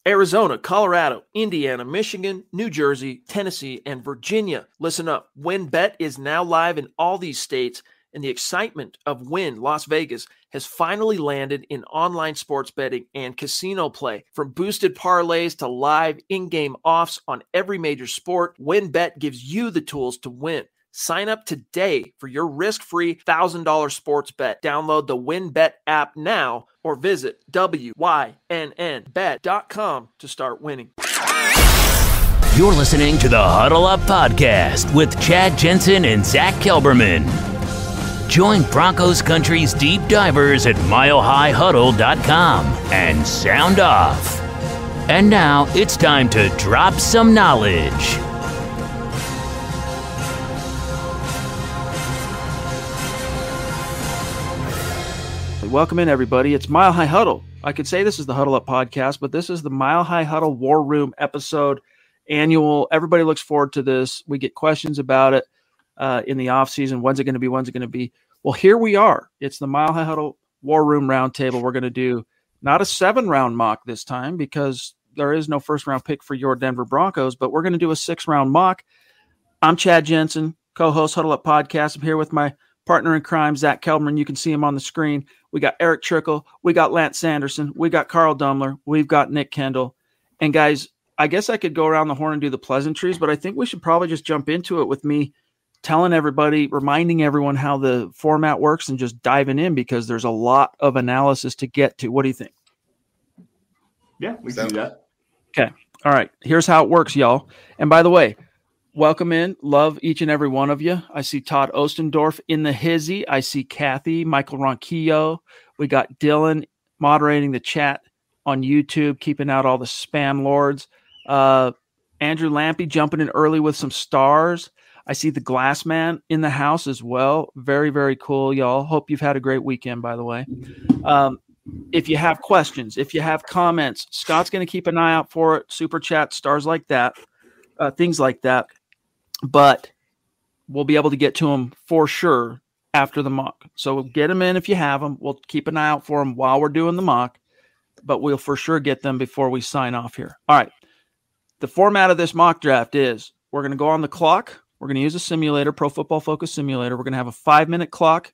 Arizona, Colorado, Indiana, Michigan, New Jersey, Tennessee, and Virginia. Listen up. WynnBET is now live in all these states, and the excitement of Wynn Las Vegas has finally landed in online sports betting and casino play. From boosted parlays to live in-game offs on every major sport, WynnBET gives you the tools to win. Sign up today for your risk-free $1,000 sports bet. Download the WynnBET app now or visit wynnbet.com to start winning. You're listening to the Huddle Up Podcast with Chad Jensen and Zack Kelberman. Join Broncos Country's deep divers at milehighhuddle.com and sound off. And now it's time to drop some knowledge. Welcome in, everybody. It's Mile High Huddle. I could say this is the Huddle Up Podcast, but this is the Mile High Huddle War Room episode, annual. Everybody looks forward to this. We get questions about it in the off season. When's it going to be? When's it going to be? Well, here we are. It's the Mile High Huddle War Room Roundtable. We're going to do not a 7-round mock this time because there is no first-round pick for your Denver Broncos, but we're going to do a 6-round mock. I'm Chad Jensen, co-host Huddle Up Podcast. I'm here with my partner in crime, Zack Kelberman. You can see him on the screen. We got Eric Trickle. We got Lance Anderson. We got Carl Dumler. We've got Nick Kendall. And guys, I guess I could go around the horn and do the pleasantries, but I think we should probably just jump into it with me telling everybody, reminding everyone how the format works and just diving in because there's a lot of analysis to get to. What do you think? Yeah, we can do that. Okay. All right. Here's how it works, y'all. And by the way, welcome in. Love each and every one of you. I see Todd Ostendorf in the hizzy. I see Kathy, Michael Ronquillo. We got Dylan moderating the chat on YouTube, keeping out all the spam lords. Andrew Lampy jumping in early with some stars. I see the Glass Man in the house as well. Very, very cool, y'all. Hope you've had a great weekend, by the way. If you have questions, if you have comments, Scott's going to keep an eye out for it. Super chat, stars like that, things like that. But we'll be able to get to them for sure after the mock. So get them in if you have them. We'll keep an eye out for them while we're doing the mock, but we'll for sure get them before we sign off here. All right. The format of this mock draft is we're going to go on the clock. We're going to use a simulator, Pro Football Focus simulator. We're going to have a 5-minute clock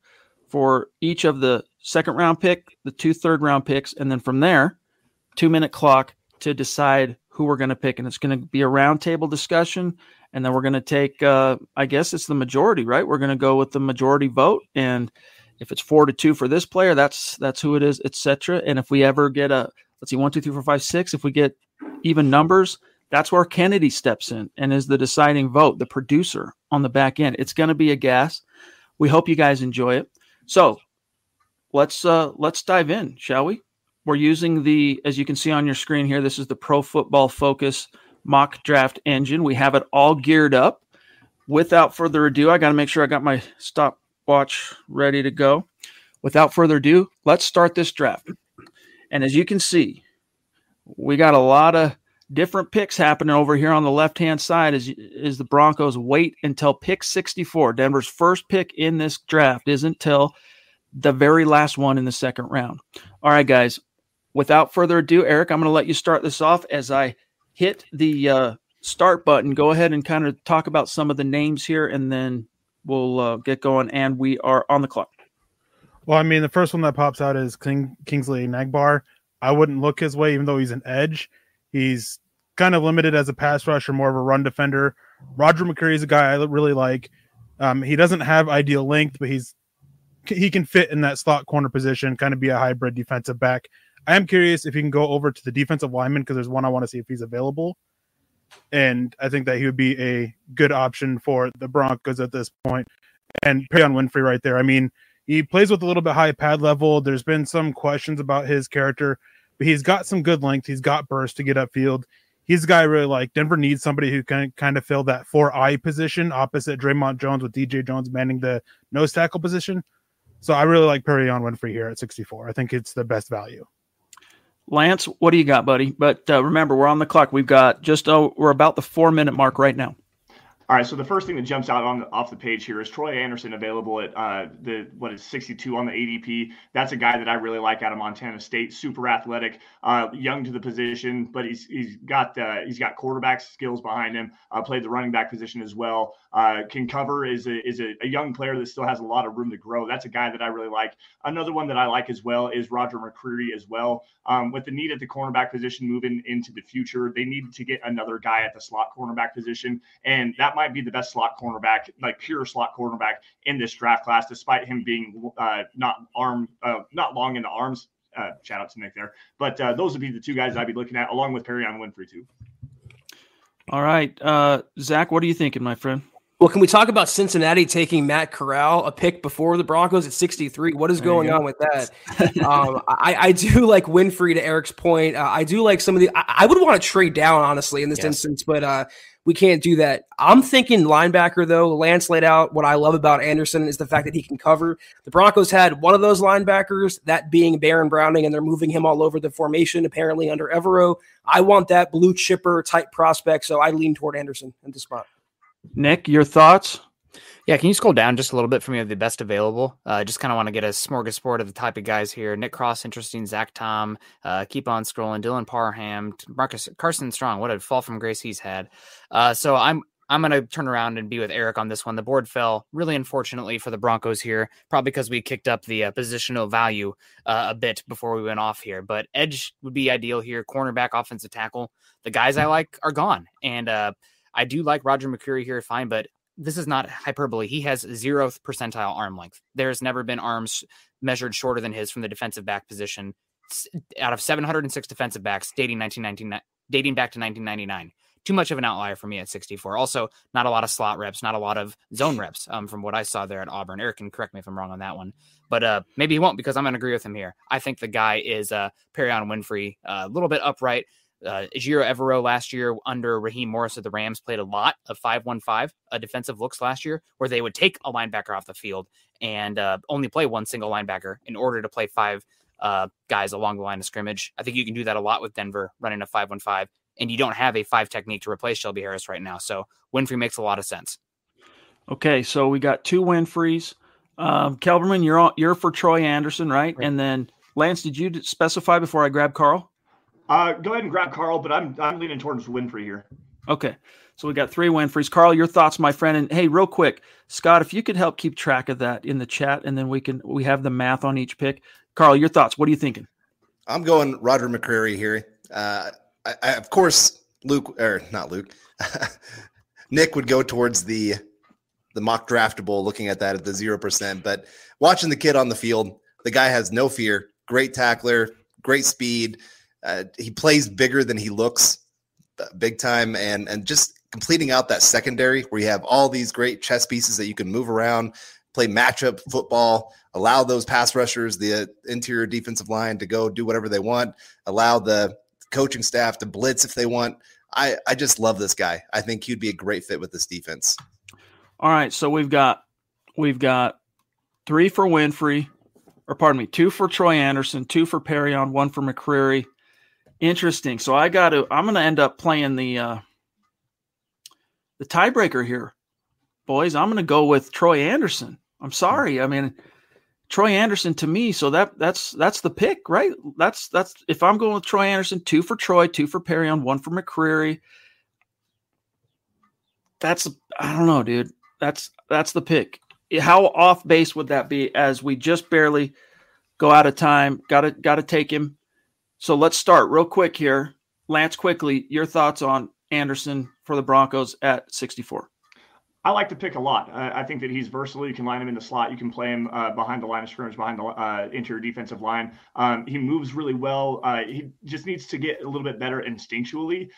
for each of the second-round pick, the 2 third-round picks, and then from there, 2-minute clock to decide who we're going to pick. And it's going to be a roundtable discussion. And then we're going to take, I guess it's the majority, right? We're going to go with the majority vote. And if it's 4-2 for this player, that's who it is, etc. And if we ever get let's see, 1, 2, 3, 4, 5, 6, if we get even numbers, that's where Kennedy steps in and is the deciding vote, the producer on the back end. It's going to be a gas. We hope you guys enjoy it. So let's dive in, shall we? We're using as you can see on your screen here, this is the Pro Football Focus mock draft engine. We have it all geared up. Without further ado, I got to make sure I got my stopwatch ready to go. Without further ado, let's start this draft. And as you can see, we got a lot of different picks happening over here on the left-hand side as the Broncos wait until pick 64. Denver's first pick in this draft isn't until the very last one in the second round. All right, guys, without further ado, Eric, I'm going to let you start this off as I hit the start button. Go ahead and kind of talk about some of the names here, and then we'll get going, and we are on the clock. Well, I mean, the first one that pops out is Kingsley Nagbar. I wouldn't look his way, even though he's an edge. He's kind of limited as a pass rusher, more of a run defender. Roger McCreary is a guy I really like. He doesn't have ideal length, but he can fit in that slot corner position, kind of be a hybrid defensive back. I am curious if he can go over to the defensive lineman because there's one I want to see if he's available. And I think that he would be a good option for the Broncos at this point. And Perrion Winfrey right there. I mean, he plays with a little bit high pad level. There's been some questions about his character, but he's got some good length. He's got burst to get upfield. He's a guy I really like. Denver needs somebody who can kind of fill that 4-eye position opposite Draymond Jones with DJ Jones manning the nose tackle position. So I really like Perrion Winfrey here at 64. I think it's the best value. Lance, what do you got, buddy? But remember, we're on the clock. We've got we're about the 4-minute mark right now. All right, so the first thing that jumps out off the page here is Troy Anderson available at 62 on the ADP. That's a guy that I really like out of Montana State. Super athletic, young to the position, but he's got quarterback skills behind him. Played the running back position as well. Can cover. Is a young player that still has a lot of room to grow. That's a guy that I really like. Another one that I like as well is Roger McCreary as well. With the need at the cornerback position moving into the future, they need to get another guy at the slot cornerback position, and that might be the best slot cornerback, like pure slot cornerback in this draft class, despite him being not long in the arms. Shout out to Nick there. But those would be the two guys I'd be looking at, along with Perrion Winfrey too. All right. Zach, what are you thinking, my friend? Well, can we talk about Cincinnati taking Matt Corral, a pick before the Broncos at 63? What is going on with that? I do like Winfrey, to Eric's point. I do like some of the – I would want to trade down, honestly, in this instance, but we can't do that. I'm thinking linebacker, though. Lance laid out what I love about Anderson is the fact that he can cover. The Broncos had one of those linebackers, that being Baron Browning, and they're moving him all over the formation, apparently under Evero. I want that blue chipper type prospect, so I lean toward Anderson in this spot. Nick, your thoughts? Yeah, can you scroll down just a little bit for me of the best available? Just kind of want to get a smorgasbord of the type of guys here. Nick Cross, interesting. Zach Tom, keep on scrolling. Dylan Parham, Marcus Carson Strong. What a fall from grace he's had. So I'm going to turn around and be with Eric on this one. The board fell really unfortunately for the Broncos here, probably because we kicked up the positional value a bit before we went off here. But edge would be ideal here. Cornerback, offensive tackle. The guys I like are gone. And I do like Roger McCreary here, fine, but this is not hyperbole. He has 0th percentile arm length. There's never been arms measured shorter than his from the defensive back position out of 706 defensive backs dating back to 1999. Too much of an outlier for me at 64. Also, not a lot of slot reps, not a lot of zone reps from what I saw there at Auburn. Eric can correct me if I'm wrong on that one. But maybe he won't, because I'm going to agree with him here. I think the guy is Perrion Winfrey, a little bit upright. Algiere Evero last year under Raheem Morris of the Rams played a lot of 5-1-5 defensive looks last year, where they would take a linebacker off the field and only play one single linebacker in order to play 5 guys along the line of scrimmage. I think you can do that a lot with Denver running a 5-1-5, and you don't have a 5 technique to replace Shelby Harris right now. So Winfrey makes a lot of sense. Okay, so we got 2 Winfreys. Kelberman, you're for Troy Anderson, right? And then Lance, did you specify before I grab Carl? Go ahead and grab Carl, but I'm leaning towards Winfrey here. Okay, so we got 3 Winfreys. Carl, your thoughts, my friend? And hey, real quick, Scott, if you could help keep track of that in the chat, and then we have the math on each pick. Carl, your thoughts? What are you thinking? I'm going Roger McCreary here. I of course, Nick would go towards the mock draftable, looking at that at the 0%. But watching the kid on the field, the guy has no fear. Great tackler, great speed. He plays bigger than he looks, big time, and just completing out that secondary where you have all these great chess pieces that you can move around, play matchup football, allow those pass rushers, the interior defensive line, to go do whatever they want, allow the coaching staff to blitz if they want. I just love this guy. I think he'd be a great fit with this defense. All right, so we've got 3 for Winfrey, or pardon me, 2 for Troy Anderson, 2 for Perrion, 1 for McCreary. Interesting. So I'm going to end up playing the tiebreaker here, boys. I'm going to go with Troy Anderson. I'm sorry. I mean, Troy Anderson to me. So that's the pick, right? That's if I'm going with Troy Anderson, 2 for Troy, 2 for Perrion, 1 for McCreary. I don't know, dude. That's the pick. How off base would that be, as we just barely go out of time? Got to take him. So let's start real quick here. Lance, quickly, your thoughts on Anderson for the Broncos at 64. I like the pick a lot. I think that he's versatile. You can line him in the slot. You can play him behind the line of scrimmage, behind the interior defensive line. He moves really well. He just needs to get a little bit better instinctually,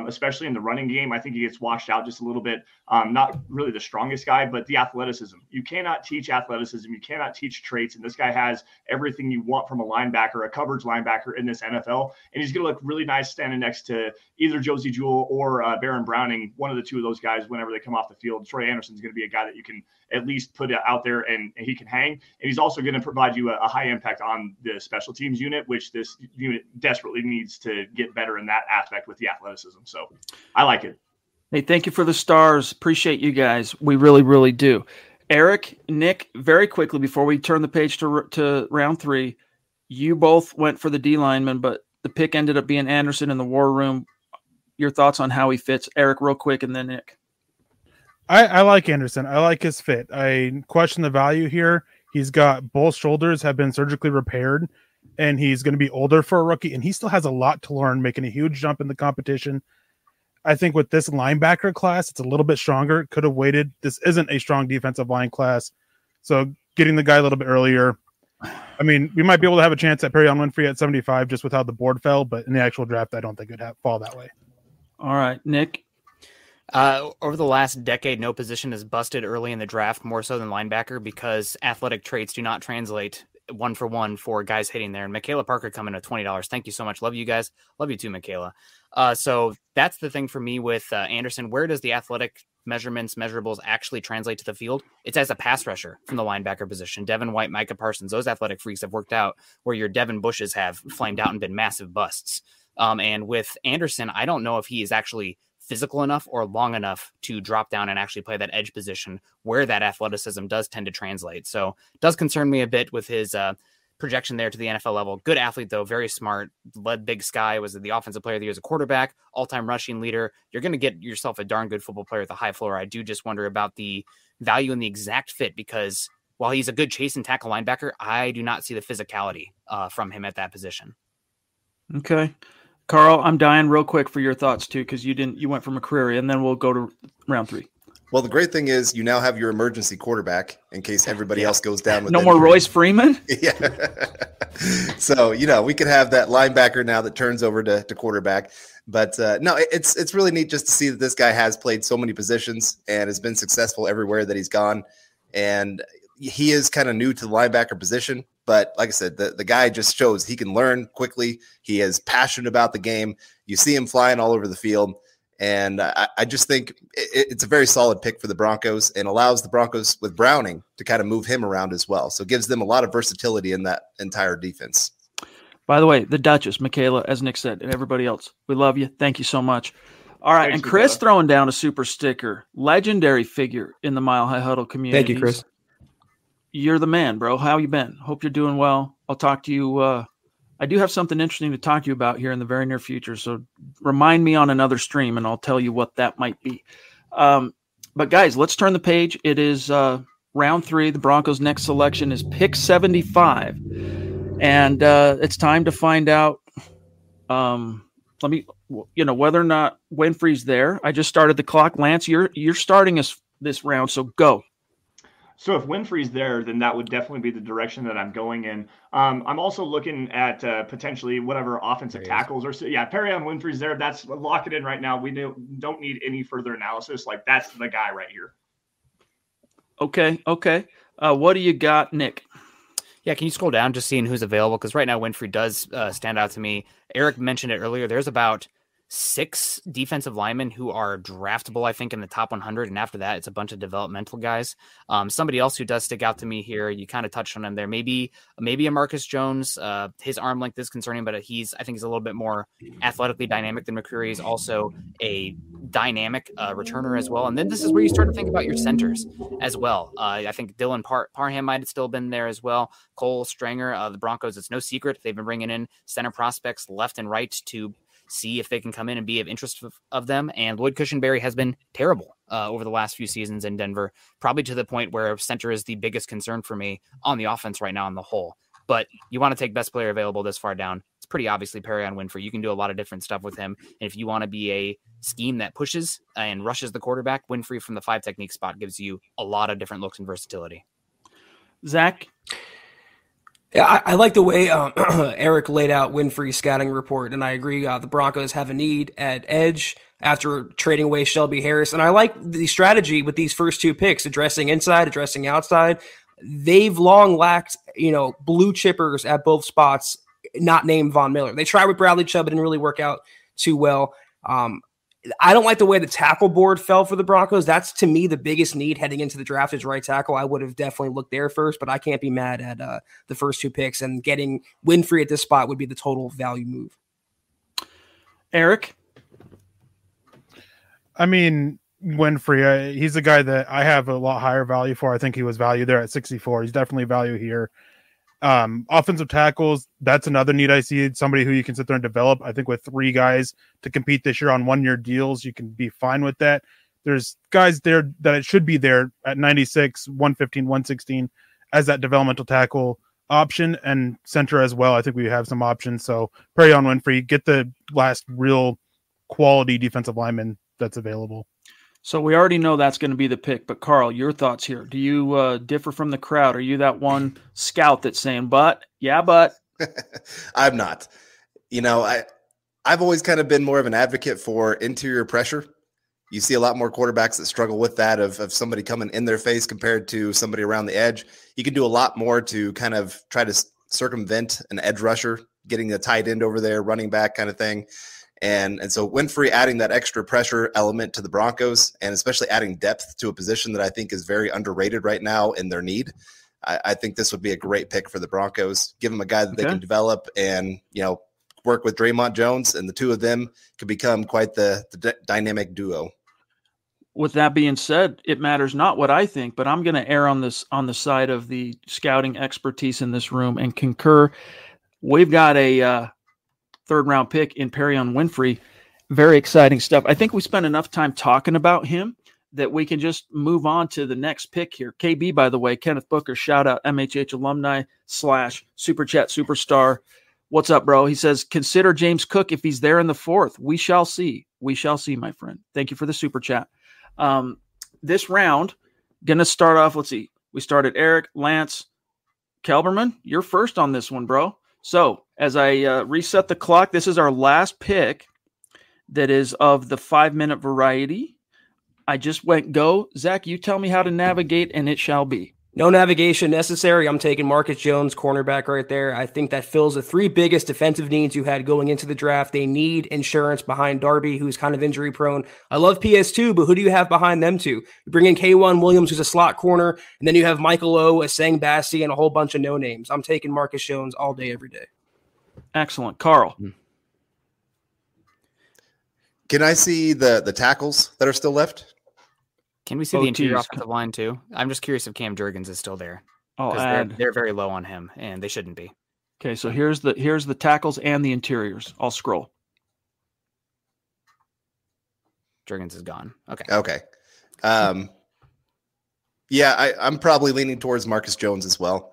especially in the running game. I think he gets washed out just a little bit. Not really the strongest guy, but the athleticism. You cannot teach athleticism. You cannot teach traits. And this guy has everything you want from a linebacker, a coverage linebacker in this NFL. And he's going to look really nice standing next to either Josie Jewell or Baron Browning, one of the two of those guys whenever they come off the field. Troy Anderson is going to be a guy that you can at least put out there and he can hang. And he's also going to provide you a high impact on the special teams unit, which this unit desperately needs to get better in that aspect with the athleticism. So I like it. Hey, thank you for the stars. Appreciate you guys. We really, really do. Eric, Nick, very quickly before we turn the page to round 3, you both went for the D lineman, but the pick ended up being Anderson in the war room. Your thoughts on how he fits? Eric, real quick, and then Nick. I like Anderson. I like his fit. I question the value here. He's got both shoulders have been surgically repaired, and he's going to be older for a rookie, and he still has a lot to learn, making a huge jump in the competition. I think with this linebacker class, it's a little bit stronger. Could have waited. This isn't a strong defensive line class, so getting the guy a little bit earlier. I mean, we might be able to have a chance at Perrion Winfrey at 75 just with how the board fell, but in the actual draft, I don't think it would fall that way. All right, Nick. Over the last decade, no position is busted early in the draft more so than linebacker because athletic traits do not translate one for one for guys hitting there. And Michaela Parker coming at $20. Thank you so much. Love you guys. Love you too, Michaela. So that's the thing for me with Anderson. Where does the athletic measurables actually translate to the field? It's as a pass rusher from the linebacker position. Devin White, Micah Parsons, those athletic freaks have worked out where your Devin Bushes have flamed out and been massive busts. And with Anderson, I don't know if he is actually physical enough or long enough to drop down and actually play that edge position where that athleticism does tend to translate. So it does concern me a bit with his projection there to the NFL level. Good athlete, though, very smart, led Big Sky, was the offensive player of the year as a quarterback, all-time rushing leader. You're going to get yourself a darn good football player with a high floor. I do just wonder about the value and the exact fit because while he's a good chase and tackle linebacker, I do not see the physicality from him at that position. Okay. Carl, I'm dying real quick for your thoughts too, because you went for McCreary, and then we'll go to round 3. Well, the great thing is you now have your emergency quarterback in case everybody else goes down with no more Royce Freeman. Yeah. So, we could have that linebacker now that turns over to quarterback. But no, it's really neat just to see that this guy has played so many positions and has been successful everywhere that he's gone. And he is kind of new to the linebacker position. But like I said, the guy just shows he can learn quickly. He is passionate about the game. You see him flying all over the field. And I just think it's a very solid pick for the Broncos and allows the Broncos with Browning to kind of move him around as well. So it gives them a lot of versatility in that entire defense. By the way, the Duchess, Michaela, as Nick said, and everybody else, we love you. Thank you so much. All right. Thanks, and Chris throwing down a super sticker, legendary figure in the Mile High Huddle community. Thank you, Chris. You're the man, bro. How you been? Hope you're doing well. I'll talk to you. I do have something interesting to talk to you about here in the very near future. So remind me on another stream and I'll tell you what that might be. But guys, let's turn the page. It is round 3. The Broncos' next selection is pick 75. And it's time to find out whether or not Winfrey's there. I just started the clock. Lance, you're starting us this round, so go. So if Winfrey's there, then that would definitely be the direction that I'm going in. I'm also looking at potentially whatever offensive tackles or Perrion Winfrey's there. That's lock it in right now. We don't need any further analysis. Like that's the guy right here. Okay. What do you got, Nick? Yeah, can you scroll down just seeing who's available? Because right now Winfrey does stand out to me. Eric mentioned it earlier. There's about 6 defensive linemen who are draftable, I think, in the top 100. And after that, it's a bunch of developmental guys. Somebody else who does stick out to me here, you kind of touched on him there. Maybe a Marcus Jones. His arm length is concerning, but I think he's a little bit more athletically dynamic than McCreary. He's also a dynamic returner as well. And then this is where you start to think about your centers as well. I think Dylan Parham might have still been there as well. Cole Stranger, the Broncos, it's no secret. They've been bringing in center prospects left and right to see if they can come in and be of interest of them. And Lloyd Cushenberry has been terrible over the last few seasons in Denver, probably to the point where center is the biggest concern for me on the offense right now on the whole. But you want to take best player available this far down. It's pretty obviously Perrion Winfrey. You can do a lot of different stuff with him. And if you want to be a scheme that pushes and rushes the quarterback, Winfrey from the 5 technique spot gives you a lot of different looks and versatility. Zach? Yeah, I like the way Eric laid out Winfrey's scouting report, and I agree. The Broncos have a need at edge after trading away Shelby Harris, and I like the strategy with these first 2 picks, addressing inside, addressing outside. They've long lacked, blue chippers at both spots, not named Von Miller. They tried with Bradley Chubb, it didn't really work out too well. I don't like the way the tackle board fell for the Broncos. That's, to me, the biggest need heading into the draft is right tackle. I would have definitely looked there first, but I can't be mad at the first 2 picks. And getting Winfrey at this spot would be the total value move. Eric? I mean, Winfrey, he's a guy that I have a lot higher value for. I think he was valued there at 64. He's definitely value here. Offensive tackles, that's another need I see. Somebody who you can sit there and develop. I think with 3 guys to compete this year on 1-year deals, you can be fine with that. There's guys there that it should be there at 96, 115, 116 as that developmental tackle option, and center as well. I think we have some options. So Perrion Winfrey, get the last real quality defensive lineman that's available. So we already know that's going to be the pick, but Carl, your thoughts here. Do you differ from the crowd? Are you that one scout that's saying, but? I'm not. I've always kind of been more of an advocate for interior pressure. You see a lot more quarterbacks that struggle with that of somebody coming in their face compared to somebody around the edge. You can do a lot more to kind of try to circumvent an edge rusher, getting a tight end over there, running back kind of thing. And so Winfrey adding that extra pressure element to the Broncos, and especially adding depth to a position that I think is very underrated right now in their need. I think this would be a great pick for the Broncos. Give them a guy that they can develop and, work with Draymond Jones, and the two of them could become quite the dynamic duo. With that being said, it matters not what I think, but I'm going to err on the side of the scouting expertise in this room and concur. We've got a 3rd round pick in Perrion Winfrey. Very exciting stuff. I think we spent enough time talking about him that we can just move on to the next pick here. KB, by the way, Kenneth Booker, shout out MHH alumni / Super Chat Superstar. What's up, bro? He says, consider James Cook if he's there in the 4th. We shall see. We shall see, my friend. Thank you for the super chat. This round, going to start off, let's see. We started Eric, Lance, Kelberman. You're first on this one, bro. So as I reset the clock, this is our last pick that is of the 5-minute variety. I just went go. Zach, you tell me how to navigate, and it shall be. No navigation necessary. I'm taking Marcus Jones, cornerback right there. I think that fills the 3 biggest defensive needs you had going into the draft. They need insurance behind Darby, who's kind of injury prone. I love PS2, but who do you have behind them two? You bring in K1 Williams, who's a slot corner, and then you have Michael O, Asang Basti, and a whole bunch of no names. I'm taking Marcus Jones all day, every day. Excellent. Carl. Can I see the tackles that are still left? Can we see the interior offensive line too? I'm just curious if Cam Jurgens is still there. They're very low on him, and they shouldn't be. Okay, so here's the tackles and the interiors. I'll scroll. Jurgens is gone. Okay. I'm probably leaning towards Marcus Jones as well.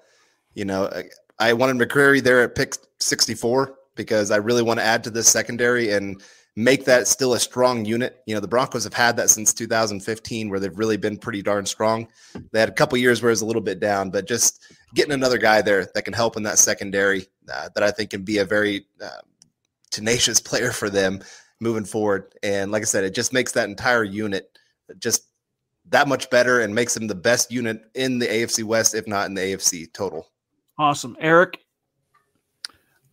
I wanted McCrary there at pick 64 because I really want to add to this secondary and make that still a strong unit. The Broncos have had that since 2015 where they've really been pretty darn strong. They had a couple years where it was a little bit down, but just getting another guy there that can help in that secondary that I think can be a very tenacious player for them moving forward. And like I said, it just makes that entire unit just that much better and makes them the best unit in the AFC West, if not in the AFC total. Awesome. Eric?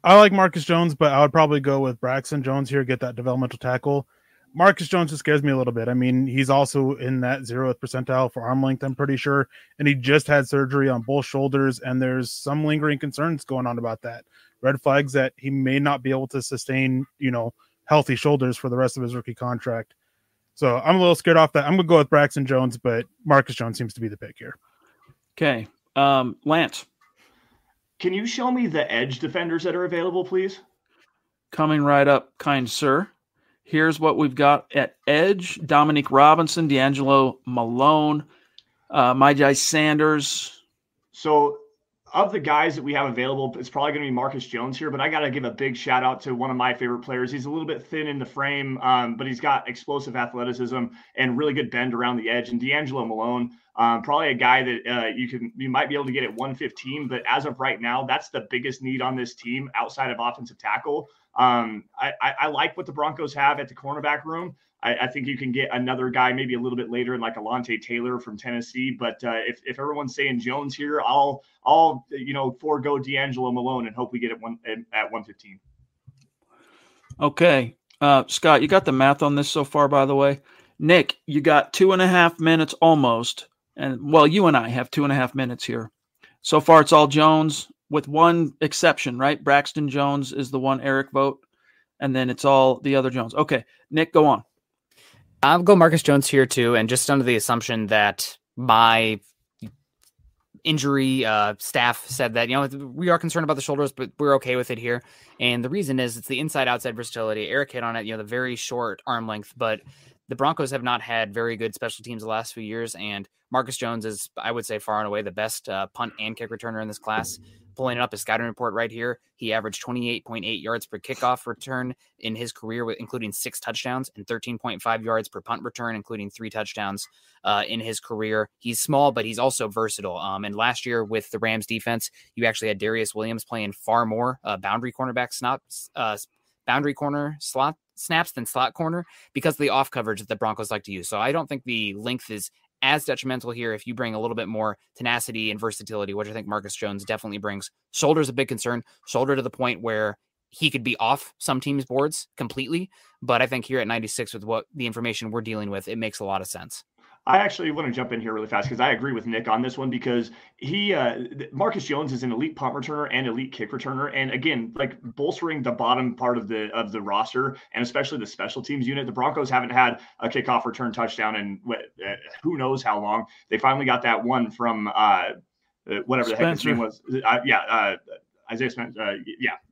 I like Marcus Jones, but I would probably go with Braxton Jones here, get that developmental tackle. Marcus Jones just scares me a little bit. I mean, he's also in that 0th percentile for arm length, I'm pretty sure. And he just had surgery on both shoulders, and there's some lingering concerns going on about that. Red flags that he may not be able to sustain, healthy shoulders for the rest of his rookie contract. So I'm a little scared off that. I'm going to go with Braxton Jones, but Marcus Jones seems to be the pick here. Okay. Lance. Can you show me the edge defenders that are available, please? Coming right up, kind sir. Here's what we've got at edge. Dominique Robinson, D'Angelo Malone, Myjai Sanders. So of the guys that we have available, it's probably going to be Marcus Jones here, but I got to give a big shout out to one of my favorite players. He's a little bit thin in the frame, but he's got explosive athleticism and really good bend around the edge. And D'Angelo Malone, probably a guy that you might be able to get at 115, but as of right now, that's the biggest need on this team outside of offensive tackle. I like what the Broncos have at the cornerback room. I think you can get another guy maybe a little bit later, like Alante Taylor from Tennessee. But if everyone's saying Jones here, I'll forego D'Angelo Malone and hope we get it at 115. Okay, Scott, you got the math on this so far, by the way. Nick, you got 2.5 minutes almost, and you and I have 2.5 minutes here. So far, it's all Jones with one exception, right? Braxton Jones is the one Eric vote, and then it's all the other Jones. Okay, Nick, go on. I'll go Marcus Jones here too, and just under the assumption that my injury staff said that, we are concerned about the shoulders, but we're okay with it here. And the reason is it's the inside-outside versatility. Eric hit on it, the very short arm length, but the Broncos have not had very good special teams the last few years, and Marcus Jones is, I would say, far and away the best punt and kick returner in this class. Pulling it up, his scouting report right here, he averaged 28.8 yards per kickoff return in his career, including 6 touchdowns, and 13.5 yards per punt return, including 3 touchdowns in his career. He's small, but he's also versatile. And last year with the Rams defense, you actually had Darius Williams playing far more boundary corner slot snaps than slot corner because of the off coverage that the Broncos like to use. So I don't think the length is as detrimental here if you bring a little bit more tenacity and versatility, which I think Marcus Jones definitely brings. Shoulder's a big concern. Shoulder to the point where he could be off some teams' boards completely. But I think here at 96, with what the information we're dealing with, it makes a lot of sense. I actually want to jump in here really fast because I agree with Nick on this one, because Marcus Jones is an elite punt returner and elite kick returner. And again, like bolstering the bottom part of the roster and especially the special teams unit. The Broncos haven't had a kickoff return touchdown in who knows how long. They finally got that one from whatever the heck his name was. Isaiah Spencer,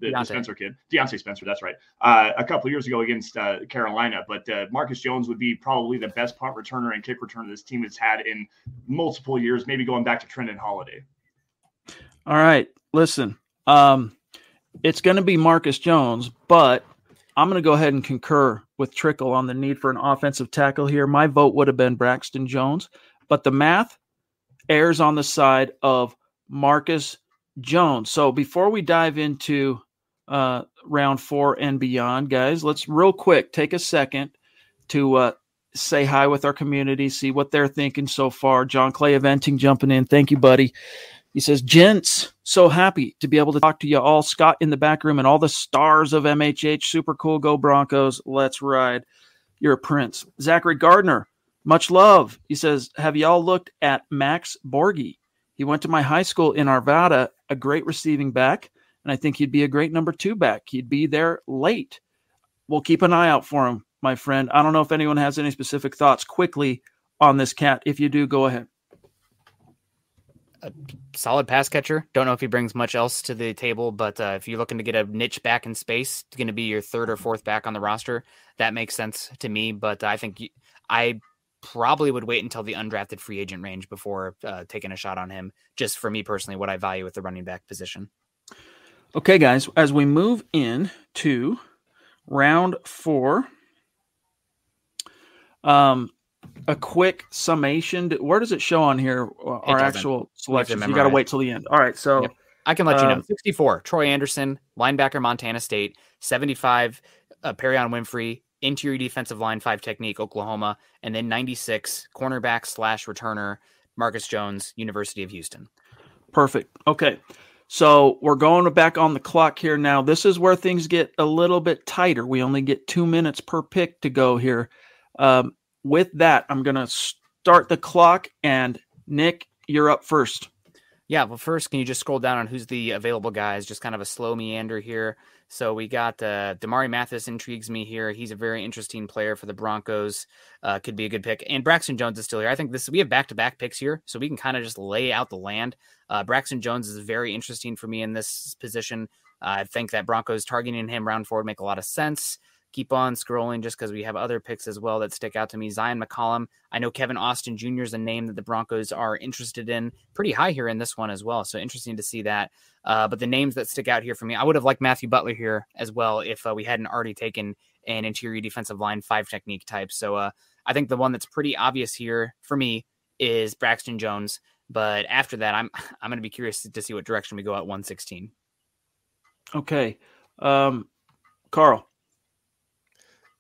the Spencer kid, Deontay Spencer, that's right. A couple of years ago against Carolina, but Marcus Jones would be probably the best punt returner and kick returner this team has had in multiple years, maybe going back to Trendon Holiday. All right, listen, it's going to be Marcus Jones, but I'm going to go ahead and concur with Trickle on the need for an offensive tackle here. My vote would have been Braxton Jones, but the math errs on the side of Marcus Jones. So before we dive into round 4 and beyond, guys, let's real quick take a second to say hi with our community, see what they're thinking so far. John Clay Eventing jumping in. Thank you, buddy. He says, gents, so happy to be able to talk to you all. Scott in the back room and all the stars of MHH. Super cool. Go Broncos. Let's ride. You're a prince. Zachary Gardner, much love. He says, have y'all looked at Max Borghi? He went to my high school in Arvada, a great receiving back, and I think he'd be a great number 2 back. He'd be there late. We'll keep an eye out for him, my friend. I don't know if anyone has any specific thoughts quickly on this cat. If you do, go ahead. A solid pass catcher. Don't know if he brings much else to the table, but if you're looking to get a niche back in space, it's going to be your 3rd or 4th back on the roster. That makes sense to me, but I think I probably would wait until the undrafted free agent range before taking a shot on him, just for me personally, what I value with the running back position. Okay, guys, as we move in to round 4, a quick summation. Where does it show on here, our actual selections? You got to wait till the end. All right, so. Yep. I can let you know. 64, Troy Anderson, linebacker, Montana State. 75, Perion Winfrey, interior defensive line 5 technique, Oklahoma. And then 96, cornerback / returner, Marcus Jones, University of Houston. Perfect. Okay. So we're going back on the clock here now. This is where things get a little bit tighter. We only get 2 minutes per pick to go here. With that, I'm going to start the clock, and Nick, you're up first. Yeah, well, first, can you just scroll down on who's the available guys? Just kind of a slow meander here. So we got Damari Mathis intrigues me here. He's a very interesting player for the Broncos. Could be a good pick. And Braxton Jones is still here. I think we have back-to-back picks here, so we can kind of just lay out the land. Braxton Jones is very interesting for me in this position. I think that Broncos targeting him round 4 would make a lot of sense. Keep on scrolling just because we have other picks as well that stick out to me. Zion McCollum. I know Kevin Austin Jr. is a name that the Broncos are interested in. Pretty high here in this one as well. So interesting to see that. But the names that stick out here for me, I would have liked Matthew Butler here as well if we hadn't already taken an interior defensive line 5 technique type. So I think the one that's pretty obvious here for me is Braxton Jones. But after that, I'm going to be curious to see what direction we go at 116. Okay. Carl.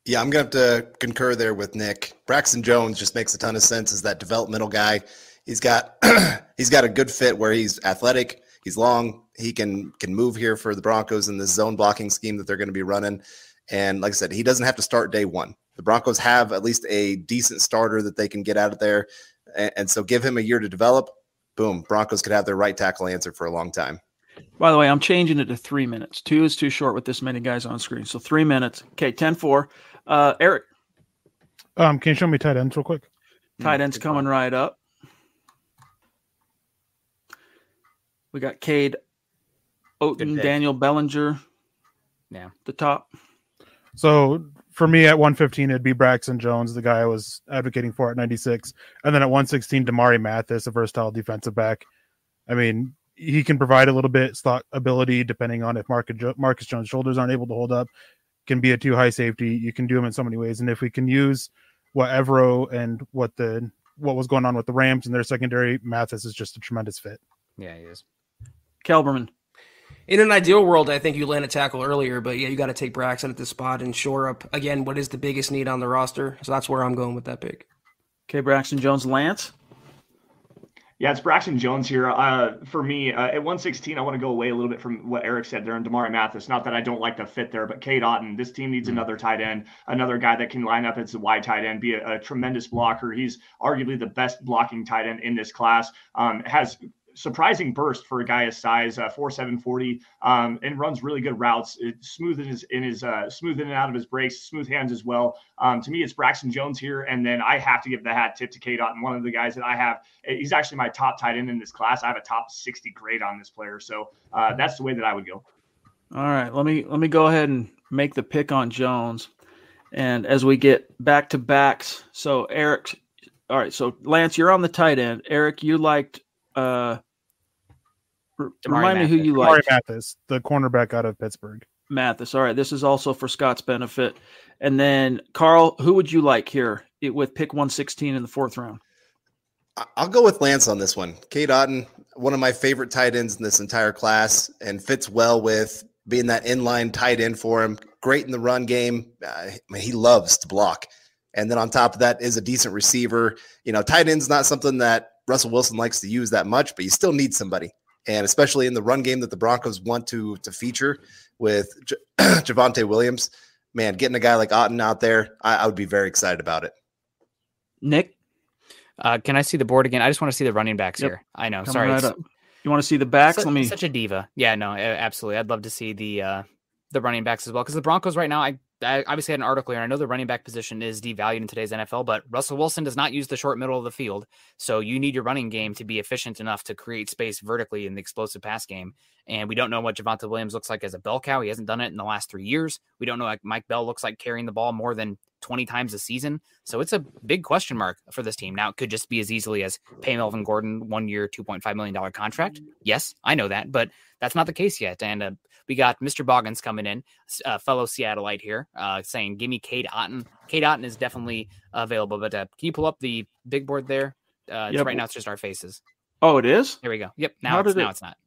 Yeah, I'm going to have to concur there with Nick. Braxton Jones just makes a ton of sense as that developmental guy. He's got a good fit where he's athletic, he's long, he can move here for the Broncos in this zone blocking scheme that they're going to be running. And like I said, he doesn't have to start day 1. The Broncos have at least a decent starter that they can get out of there. And so give him a year to develop. Boom, Broncos could have their right tackle answered for a long time. By the way, I'm changing it to 3 minutes. 2 is too short with this many guys on screen. So 3 minutes. Okay, 10-4. Eric. Can you show me tight ends real quick? Tight ends coming right up. We got Cade Oten, Daniel Bellinger. Yeah, the top. So for me at 115, it'd be Braxton Jones, the guy I was advocating for at 96. And then at 116, Damari Mathis, a versatile defensive back. I mean, he can provide a little bit slot ability depending on if Marcus Jones' shoulders aren't able to hold up. Can be a too high safety. You can do him in so many ways. And if we can use what Evero and what was going on with the Rams and their secondary, Mathis is just a tremendous fit. Yeah, he is. Kelberman. In an ideal world, I think you land a tackle earlier, but yeah, you got to take Braxton at this spot and shore up, again, what is the biggest need on the roster. So that's where I'm going with that pick. Okay, Braxton Jones. Lance? Yeah, it's Braxton Jones here. For me, at 116, I want to go away a little bit from what Eric said there and Damari Mathis. Not that I don't like the fit there, but Cade Otten, this team needs another tight end, another guy that can line up as a wide tight end, be a tremendous blocker. He's arguably the best blocking tight end in this class. Has surprising burst for a guy his size, 4.7 40, and runs really good routes. It's smooth smooth in and out of his breaks, smooth hands as well. To me, it's Braxton Jones here, and then I have to give the hat tip to Cade Otten, one of the guys that I have. He's actually my top tight end in this class. I have a top 60 grade on this player, so that's the way that I would go. All right, let me go ahead and make the pick on Jones, and as we get back to backs, so Eric, all right, so Lance, you're on the tight end. Eric, you liked. Remind me who you like. Mathis, the cornerback out of Pittsburgh. Mathis. All right. This is also for Scott's benefit. And then, Carl, who would you like here with pick 116 in the fourth round? I'll go with Lance on this one. Cade Otten, one of my favorite tight ends in this entire class, and fits well with being that inline tight end for him. Great in the run game. He loves to block. And then on top of that is a decent receiver. You know, tight end's not something that Russell Wilson likes to use that much, but you still need somebody. And especially in the run game that the Broncos want to feature with Javonte Williams, man, getting a guy like Otten out there, I would be very excited about it. Nick? Can I see the board again? I just want to see the running backs here. I know. Sorry. Right up. You want to see the backs? Such a diva. Yeah, no, absolutely. I'd love to see the running backs as well. Because the Broncos right now, I obviously had an article here. I know the running back position is devalued in today's NFL, but Russell Wilson does not use the short middle of the field. So you need your running game to be efficient enough to create space vertically in the explosive pass game. And we don't know what Javonte Williams looks like as a bell cow. He hasn't done it in the last 3 years. We don't know what Mike Bell looks like carrying the ball more than 20 times a season. So it's a big question mark for this team. Now, it could just be as easily as pay Melvin Gordon 1 year, $2.5 million contract. Yes, I know that, but that's not the case yet. And we got Mr. Boggins coming in, fellow Seattleite here, saying, give me Cade Otten. Cade Otten is definitely available, but can you pull up the big board there? Yep. Right now, it's just our faces. Oh, it is? Here we go. Yep. Now it's not.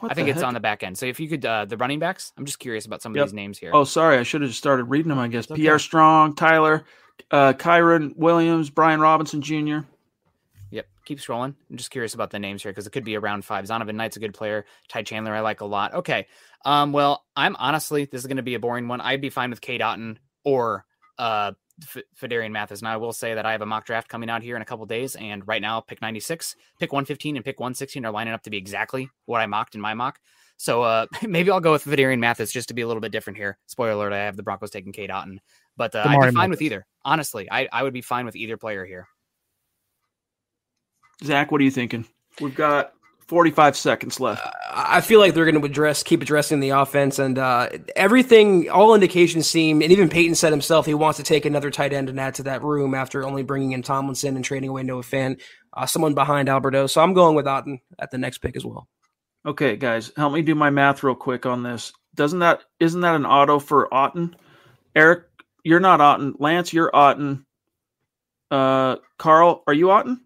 I think it's on the back end. So if you could, the running backs, I'm just curious about some of these names here. Oh, sorry. I should have just started reading them, I guess. Okay. Pierre Strong, Tyler, Kyron Williams, Brian Robinson Jr. Yep. Keep scrolling. I'm just curious about the names here because it could be a round 5. Zonovan Knight's a good player. Ty Chandler, I like a lot. Okay. Well, I'm honestly, this is going to be a boring one. I'd be fine with Cade Otten or Fedarian Mathis. Now, I will say that I have a mock draft coming out here in a couple days, and right now, pick 96, pick 115, and pick 116 are lining up to be exactly what I mocked in my mock. So maybe I'll go with Fedarian Mathis just to be a little bit different here. Spoiler alert, I have the Broncos taking Cade Otten. But I'd be fine with either. Honestly, I would be fine with either player here. Zach, what are you thinking? We've got 45 seconds left. I feel like they're going to keep addressing the offense, and everything, all indications seem, and even Peyton said himself, he wants to take another tight end and add to that room after only bringing in Tomlinson and trading away Noah Fant, someone behind Alberto. So I'm going with Otten at the next pick as well. Okay, guys, help me do my math real quick on this. Isn't that an auto for Otten? Eric, you're not Otten. Lance, you're Otten. Carl, are you Otten?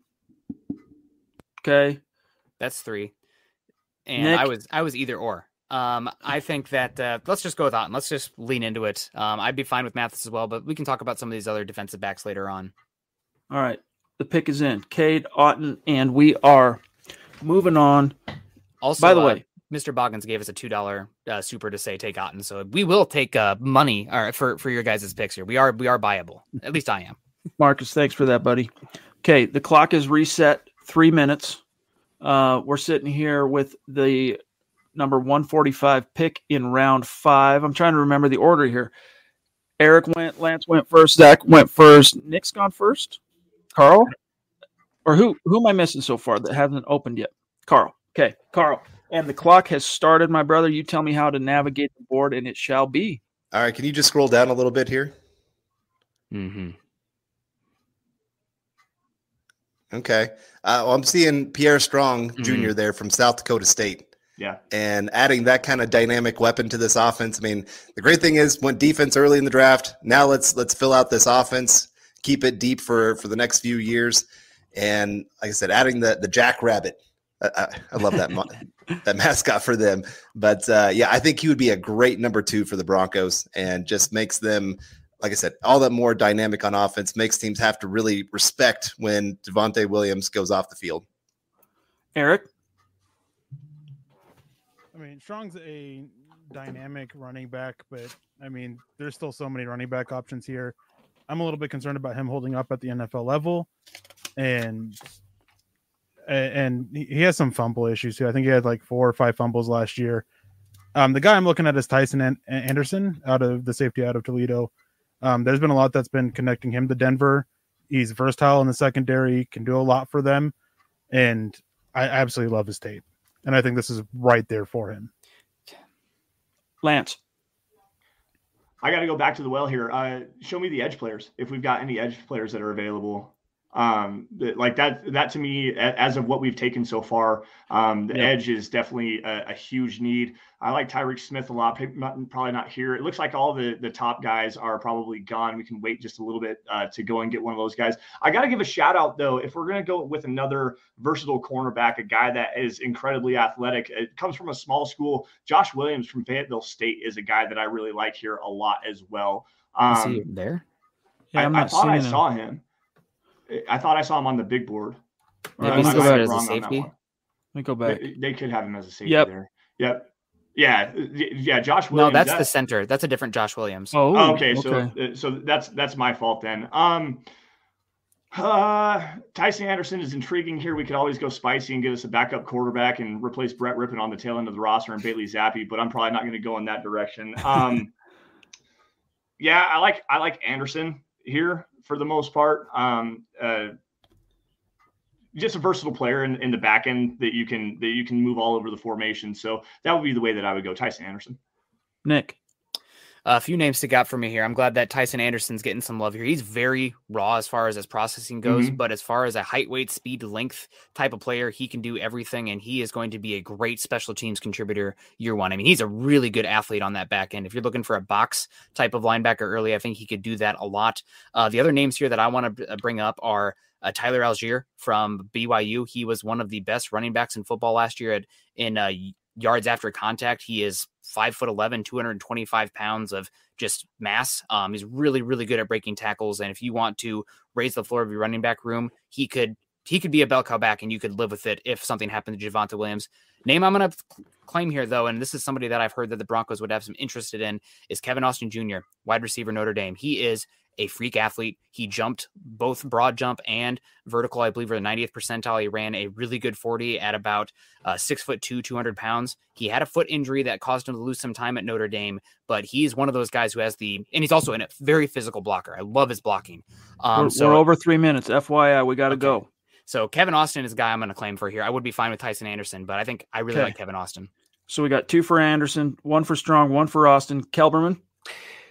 Okay. That's 3. And Nick? I was either or. I think that let's just go with Otten. Let's just lean into it. I'd be fine with Mathis as well, but we can talk about some of these other defensive backs later on. All right. The pick is in. Cade Otten, and we are moving on. Also, by the way, Mr. Boggins gave us a $2 super to say take Otten, so we will take money for your guys' picks here. We are buyable. At least I am. Marcus, thanks for that, buddy. Okay, the clock is reset. 3 minutes. We're sitting here with the number 145 pick in round 5. I'm trying to remember the order here. Eric went, Lance went first, Zach went first, Nick's gone first. Carl? Or who am I missing so far that hasn't opened yet? Carl. Okay, Carl. And the clock has started, my brother. You tell me how to navigate the board, and it shall be. All right, can you just scroll down a little bit here? Mm-hmm. Okay. I'm seeing Pierre Strong Jr. there from South Dakota State. Yeah. And adding that kind of dynamic weapon to this offense. I mean, the great thing is went defense early in the draft. Now let's fill out this offense, keep it deep for the next few years. And like I said, adding the Jackrabbit. I love that that mascot for them. But yeah, I think he would be a great number 2 for the Broncos, and just makes them, like I said, all that more dynamic on offense, makes teams have to really respect when Devontae Williams goes off the field. Eric? I mean, Strong's a dynamic running back, but I mean, there's still so many running back options here. I'm a little bit concerned about him holding up at the NFL level, and he has some fumble issues too. I think he had like 4 or 5 fumbles last year. The guy I'm looking at is Tyson Anderson, out of the safety out of Toledo. There's been a lot that's been connecting him to Denver. He's versatile in the secondary, can do a lot for them, and I absolutely love his tape. And I think this is right there for him. Lance? I got to go back to the well here. Show me the edge players, if we've got any edge players that are available. Like that to me, as of what we've taken so far, the edge is definitely a huge need. I like Tyreek Smith a lot. Probably not here. It looks like all the top guys are probably gone. We can wait just a little bit to go and get one of those guys. I got to give a shout out though. If we're going to go with another versatile cornerback, a guy that is incredibly athletic, it comes from a small school. Josh Williams from Fayetteville State is a guy that I really like here a lot as well. Is he there? Yeah, I thought I saw him. I thought I saw him on the big board. Maybe he's going as a safety. Let me go back. They could have him as a safety there. Yep. Yeah. Josh Williams. No, that's the center. That's a different Josh Williams. Oh, okay. So that's my fault then. Tyson Anderson is intriguing here. We could always go spicy and get us a backup quarterback and replace Brett Rippon on the tail end of the roster and Bailey Zappi, but I'm probably not going to go in that direction. Yeah, I like Anderson here for the most part. Just a versatile player in the back end that you can move all over the formation. So that would be the way that I would go. Tyson Anderson. Nick? A few names stick out for me here. I'm glad that Tyson Anderson's getting some love here. He's very raw as far as his processing goes, but as far as a height, weight, speed, length type of player, he can do everything, and he is going to be a great special teams contributor year one. I mean, he's a really good athlete on that back end. If you're looking for a box type of linebacker early, I think he could do that a lot. The other names here that I want to bring up are Tyler Algiere from BYU. He was one of the best running backs in football last year in yards after contact. He is 5'11", 225 pounds of just mass. He's really, really good at breaking tackles. And if you want to raise the floor of your running back room, he could be a bell cow back, and you could live with it if something happened to Javonte Williams. Name I'm going to claim here, though, and this is somebody that I've heard that the Broncos would have some interest in, is Kevin Austin Jr., wide receiver, Notre Dame. He is a freak athlete. He jumped both broad jump and vertical, I believe, for the 90th percentile. He ran a really good 40 at about 6'2", 200 pounds. He had a foot injury that caused him to lose some time at Notre Dame, but he's one of those guys who has and he's also a very physical blocker. I love his blocking. We're over 3 minutes. FYI, we got to go. So Kevin Austin is a guy I'm going to claim for here. I would be fine with Tyson Anderson, but I think I really like Kevin Austin. So we got 2 for Anderson, 1 for Strong, 1 for Austin. Kelberman?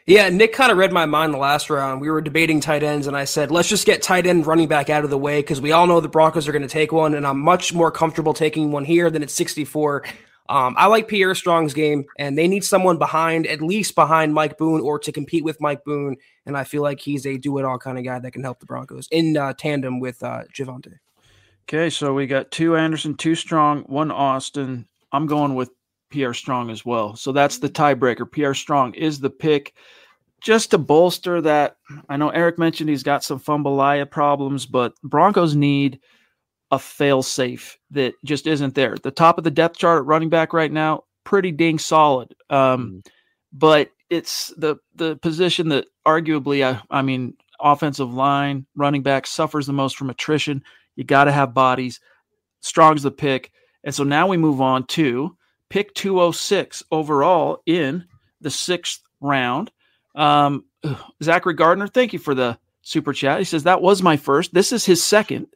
Yeah, Nick kind of read my mind the last round. We were debating tight ends, and I said, let's just get tight end running back out of the way because we all know the Broncos are going to take one, and I'm much more comfortable taking one here than at 64. I like Pierre Strong's game, and they need someone at least behind Mike Boone or to compete with Mike Boone, and I feel like he's a do-it-all kind of guy that can help the Broncos in tandem with Javonte. Okay, so we got 2 Anderson, 2 Strong, 1 Austin. I'm going with Pierre Strong as well. So that's the tiebreaker. Pierre Strong is the pick. Just to bolster that, I know Eric mentioned he's got some fumbleia problems, but Broncos need a fail-safe that just isn't there. The top of the depth chart at running back right now, pretty dang solid. But it's the position that arguably, I mean, offensive line, running back suffers the most from attrition. You got to have bodies. Strong's the pick. And so now we move on to pick 206 overall in the 6th round. Zachary Gardner, thank you for the super chat. He says, that was my first. This is his second.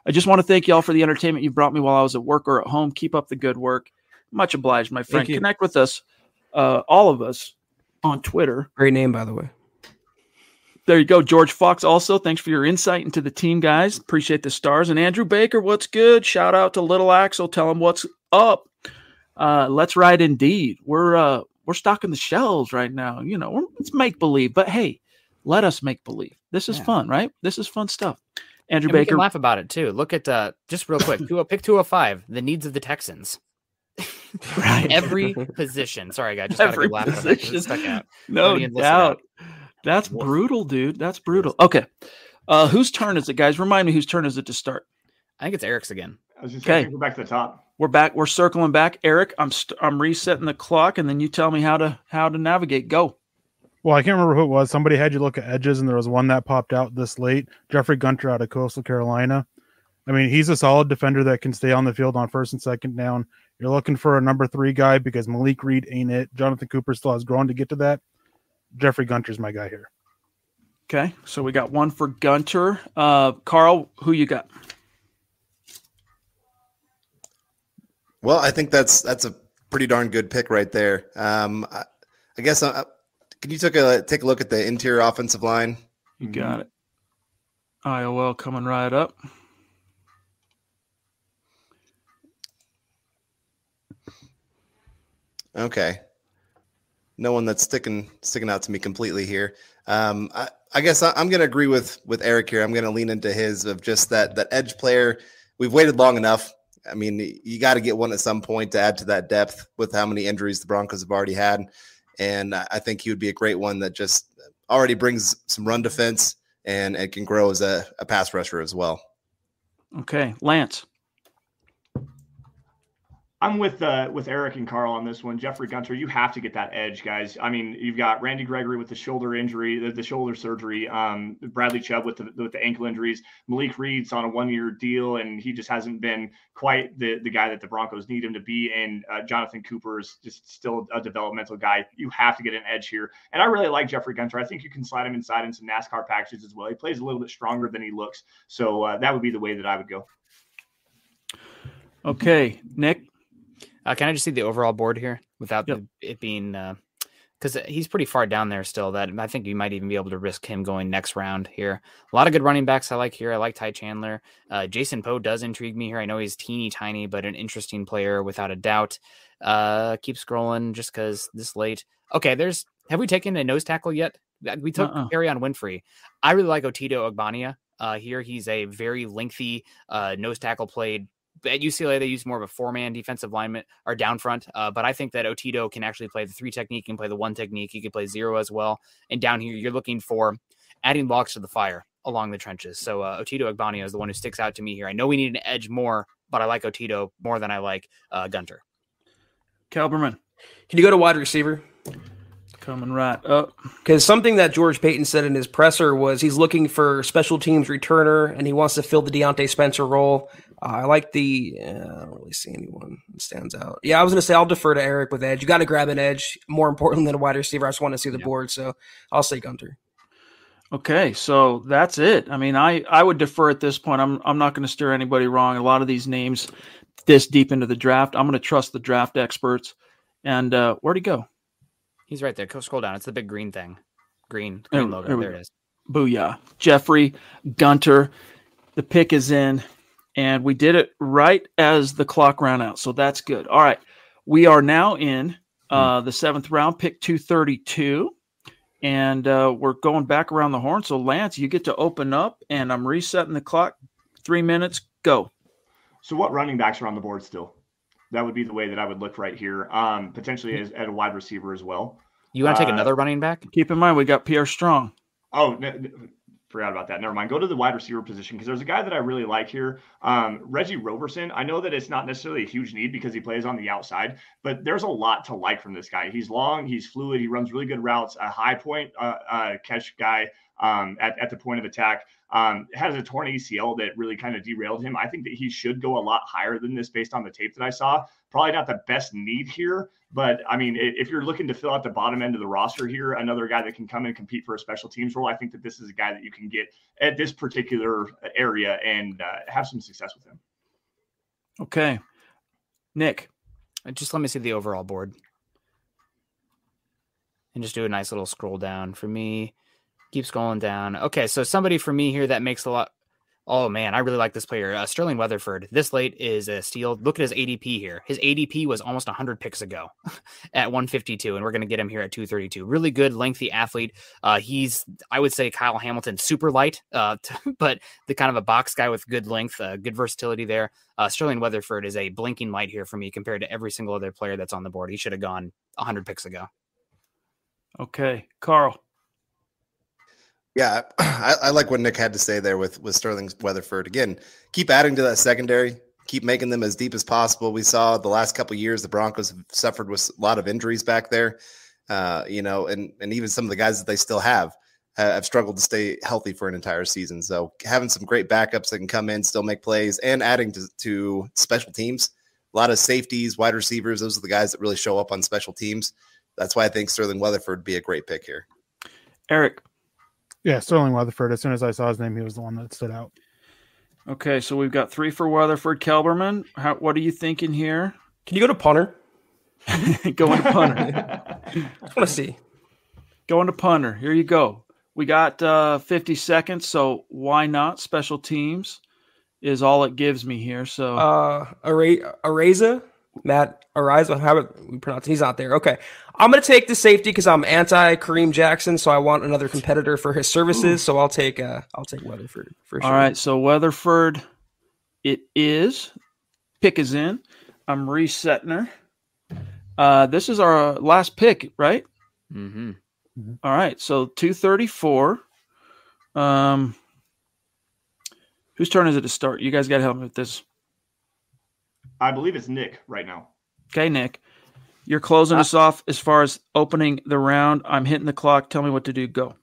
I just want to thank y'all for the entertainment you brought me while I was at work or at home. Keep up the good work. Much obliged, my friend. Connect with us, all of us, on Twitter. Great name, by the way. There you go. George Fox also, thanks for your insight into the team, guys. Appreciate the stars. And Andrew Baker, what's good? Shout out to Little Axel. Tell him what's up. Let's ride indeed. We're stocking the shelves right now. You know, it's make-believe. But, hey, let us make believe. This is fun, right? This is fun stuff. Andrew Baker. We can laugh about it, too. Look at, just real quick, pick 205, the needs of the Texans. Right. Every position. Sorry, guy. Just every position. Stuck out. No doubt. That's brutal, dude. That's brutal. Okay. Whose turn is it, guys? Remind me whose turn is it to start? I think it's Eric's again. I was just saying, go back to the top. We're back. We're circling back. Eric, I'm resetting the clock, and then you tell me how to navigate. Go. Well, I can't remember who it was. Somebody had you look at edges, and there was one that popped out this late. Jeffrey Gunter out of Coastal Carolina. I mean, he's a solid defender that can stay on the field on first and second down. You're looking for a number 3 guy because Malik Reed ain't it. Jonathan Cooper still has grown to get to that. Jeffrey Gunter's my guy here. Okay, so we got one for Gunter. Carl, who you got? Well, I think that's a pretty darn good pick right there. I guess can you take a look at the interior offensive line? You got it. IOL coming right up. Okay. No one that's sticking out to me completely here. I guess I'm going to agree with Eric here. I'm going to lean into his of just that edge player. We've waited long enough. I mean, you got to get one at some point to add to that depth with how many injuries the Broncos have already had. And I think he would be a great one that just already brings some run defense and it can grow as a pass rusher as well. Okay. Lance. I'm with Eric and Carl on this one. Jeffrey Gunter, you have to get that edge, guys. I mean, you've got Randy Gregory with the shoulder injury, the shoulder surgery. Bradley Chubb with the ankle injuries. Malik Reed's on a 1-year deal, and he just hasn't been quite the guy that the Broncos need him to be. And Jonathan Cooper is just still a developmental guy. You have to get an edge here. And I really like Jeffrey Gunter. I think you can slide him inside in some NASCAR packages as well. He plays a little bit stronger than he looks. So that would be the way that I would go. Okay, Nick. Can I just see the overall board here without it being because he's pretty far down there still that I think you might even be able to risk him going next round here. A lot of good running backs I like here. I like Ty Chandler. Jason Poe does intrigue me here. I know he's teeny tiny, but an interesting player without a doubt. Keep scrolling just because this late. Okay, have we taken a nose tackle yet? We took Perry on Winfrey. I really like Otito Ogbonnia here. He's a very lengthy nose tackle played. At UCLA, they use more of a 4-man defensive lineman or down front. But I think that Otito can actually play the 3 technique and play the 1 technique. He can play 0 as well. And down here, you're looking for adding logs to the fire along the trenches. So Otito Ogbonnia is the one who sticks out to me here. I know we need an edge more, but I like Otito more than I like Gunter. Kelberman. Can you go to wide receiver? Coming right up. Because something that George Payton said in his presser was he's looking for special teams returner, and he wants to fill the Deontay Spencer role. I like I don't really see anyone that stands out. Yeah, I was going to say I'll defer to Eric with edge. You got to grab an edge. More important than a wide receiver. I just want to see the board, so I'll say Gunter. Okay, so that's it. I mean, I would defer at this point. I'm not going to steer anybody wrong. A lot of these names this deep into the draft, I'm going to trust the draft experts. And where'd he go? He's right there. Go scroll down. It's the big green thing. Green logo. There it is. Booyah. Jeffrey Gunter. The pick is in, and we did it right as the clock ran out, so that's good. All right. We are now in the 7th round, pick 232, and we're going back around the horn. So, Lance, you get to open up, and I'm resetting the clock. 3 minutes, go. So what running backs are on the board still? That would be the way that I would look right here. Potentially at a wide receiver as well. You want to take another running back? Keep in mind, we got Pierre Strong. Oh, forgot about that. Never mind. Go to the wide receiver position because there's a guy that I really like here. Reggie Roberson. I know that it's not necessarily a huge need because he plays on the outside, but there's a lot to like from this guy. He's long, he's fluid, he runs really good routes, a high point catch guy. at the point of attack. Has a torn ACL that really kind of derailed him. I think that he should go a lot higher than this based on the tape that I saw. Probably not the best need here, but I mean, if you're looking to fill out the bottom end of the roster here, another guy that can come and compete for a special teams role, I think that this is a guy that you can get at this particular area and have some success with him. Okay. Nick. Just let me see the overall board. And just do a nice little scroll down for me. Keep scrolling down. Okay, so somebody for me here that makes a lot. Oh, man, I really like this player. Sterling Weatherford. This late is a steal. Look at his ADP here. His ADP was almost 100 picks ago at 152, and we're going to get him here at 232. Really good, lengthy athlete. He's, I would say, Kyle Hamilton, super light, but the kind of a box guy with good length, good versatility there. Sterling Weatherford is a blinking light here for me compared to every single other player that's on the board. He should have gone 100 picks ago. Okay, Carl. Yeah, I like what Nick had to say there with Sterling Weatherford. Again, keep adding to that secondary, keep making them as deep as possible. We saw the last couple of years the Broncos have suffered with a lot of injuries back there, and even some of the guys that they still have struggled to stay healthy for an entire season. So having some great backups that can come in, still make plays, and adding to special teams, a lot of safeties, wide receivers, those are the guys that really show up on special teams. That's why I think Sterling Weatherford would be a great pick here. Eric. Yeah, Sterling Weatherford. As soon as I saw his name, he was the one that stood out. Okay, so we've got 3 for Weatherford. Kelberman, what are you thinking here? Can you go to punter? Going to punter. I just want to see. Going to punter. Here you go. We got 50 seconds, so why not? Special teams is all it gives me here. So Araiza, Matt Araiza, how we pronounce it? He's not there. Okay. I'm going to take the safety because I'm anti Kareem Jackson, so I want another competitor for his services. So I'll take Weatherford for sure. All right, so Weatherford, it is. Pick is in. I'm resetting her. This is our last pick, right? Mm-hmm. All right, so 234. Whose turn is it to start? You guys got to help me with this. I believe it's Nick right now. Okay, Nick. You're closing us off as far as opening the round. I'm hitting the clock. Tell me what to do. Go.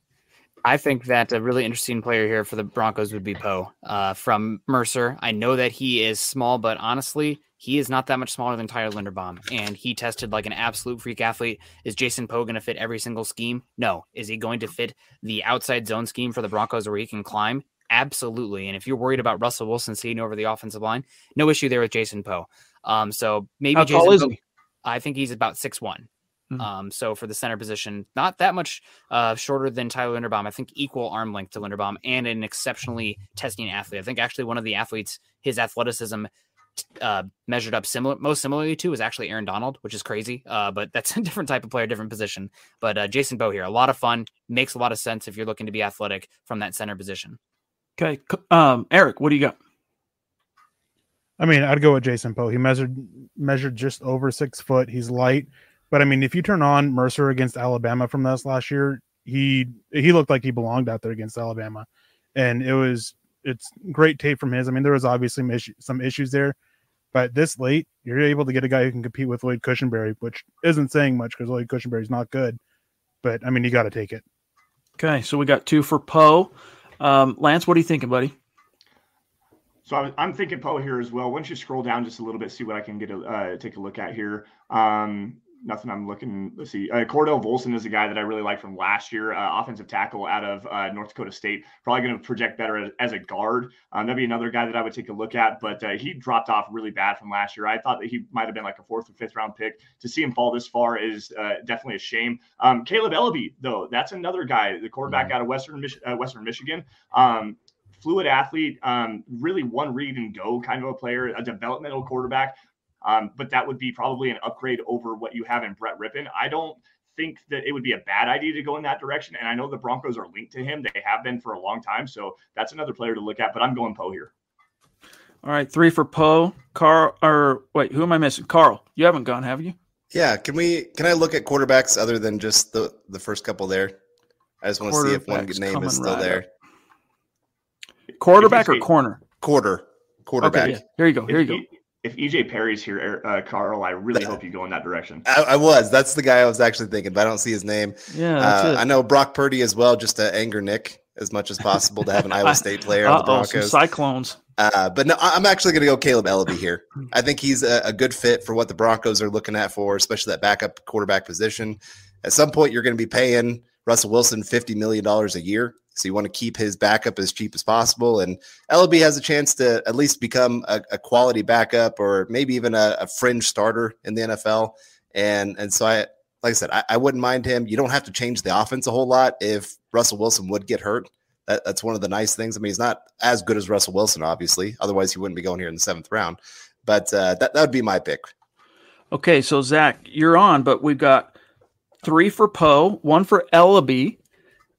I think that a really interesting player here for the Broncos would be Poe from Mercer. I know that he is small, but honestly, he is not that much smaller than Tyler Linderbaum, and he tested like an absolute freak athlete. Is Jason Poe going to fit every single scheme? No. Is he going to fit the outside zone scheme for the Broncos where he can climb? Absolutely. And if you're worried about Russell Wilson seeing over the offensive line, no issue there with Jason Poe. So maybe How tall is he? I think he's about 6'1". Mm-hmm. So for the center position, not that much shorter than Tyler Linderbaum. I think equal arm length to Linderbaum and an exceptionally testing athlete. I think actually one of the athletes, his athleticism measured up most similarly to is actually Aaron Donald, which is crazy. But that's a different type of player, different position. But Jason Poe here, a lot of fun, makes a lot of sense if you're looking to be athletic from that center position. Okay. Eric, what do you got? I mean, I'd go with Jason Poe. He measured just over 6 foot. He's light. But, I mean, if you turn on Mercer against Alabama from this last year, he looked like he belonged out there against Alabama. And it's great tape from his. I mean, there was obviously some issues there. But this late, you're able to get a guy who can compete with Lloyd Cushenberry, which isn't saying much because Lloyd Cushenberry's not good. But, I mean, you got to take it. Okay, so we got 2 for Poe. Lance, what are you thinking, buddy? So I'm thinking Poe here as well. Once you scroll down just a little bit, see what I can take a look at here. Nothing I'm looking. Let's see. Cordell Volson is a guy that I really like from last year. Offensive tackle out of North Dakota State. Probably going to project better as a guard. That'd be another guy that I would take a look at. But he dropped off really bad from last year. I thought that he might have been like a 4th or 5th round pick. To see him fall this far is definitely a shame. Caleb Ellaby, though, that's another guy, the quarterback out of Western Michigan. Fluid athlete, really one read and go kind of a player, a developmental quarterback. But that would be probably an upgrade over what you have in Brett Rippon. I don't think that it would be a bad idea to go in that direction. And I know the Broncos are linked to him. They have been for a long time. So that's another player to look at, but I'm going Poe here. All right. 3 for Poe. Who am I missing? Carl, you haven't gone, have you? Yeah. Can I look at quarterbacks other than just the first couple there? I just want to see if one name is still there. Quarterback or corner? Quarterback. Okay, yeah. Here you go. If EJ Perry's here, Carl, I really hope you go in that direction. I was. That's the guy I was actually thinking, but I don't see his name. Yeah, that's it. I know Brock Purdy as well, just to anger Nick. as much as possible to have an Iowa State player on the Broncos. Some Cyclones. But no, I'm actually going to go Caleb Ellaby here. I think he's a good fit for what the Broncos are looking at for, especially that backup quarterback position. At some point, you're going to be paying Russell Wilson $50 million a year. So you want to keep his backup as cheap as possible. And Ellaby has a chance to at least become a quality backup or maybe even a fringe starter in the NFL. And so like I said, I wouldn't mind him. You don't have to change the offense a whole lot if Russell Wilson would get hurt. That's one of the nice things. I mean, he's not as good as Russell Wilson, obviously. Otherwise, he wouldn't be going here in the 7th round. But that would be my pick. Okay, so Zach, you're on, but we've got 3 for Poe, 1 for Ellaby.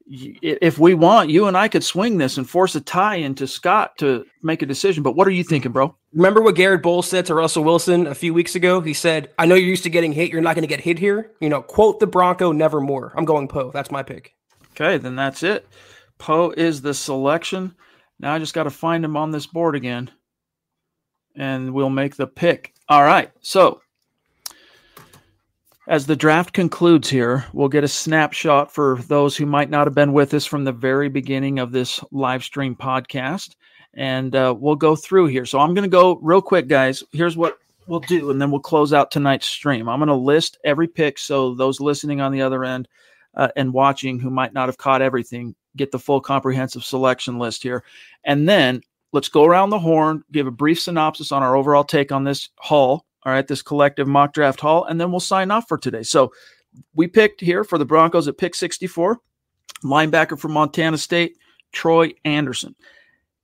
If we want, you and I could swing this and force a tie into Scott to make a decision. But what are you thinking, bro? Remember what Garrett Bowles said to Russell Wilson a few weeks ago? He said, I know you're used to getting hit. You're not going to get hit here. Quote the Bronco, nevermore. I'm going Poe. That's my pick. Okay, then that's it. Poe is the selection. Now I just got to find him on this board again, and we'll make the pick. All right, so as the draft concludes here, we'll get a snapshot for those who might not have been with us from the very beginning of this live stream podcast, and we'll go through here. So I'm going to go real quick, guys. Here's what we'll do, and then we'll close out tonight's stream. I'm going to list every pick so those listening on the other end and watching who might not have caught everything get the full comprehensive selection list here. And then let's go around the horn, give a brief synopsis on our overall take on this haul, all right, this collective mock draft haul, and then we'll sign off for today. So we picked here for the Broncos at pick 64, linebacker from Montana State, Troy Anderson.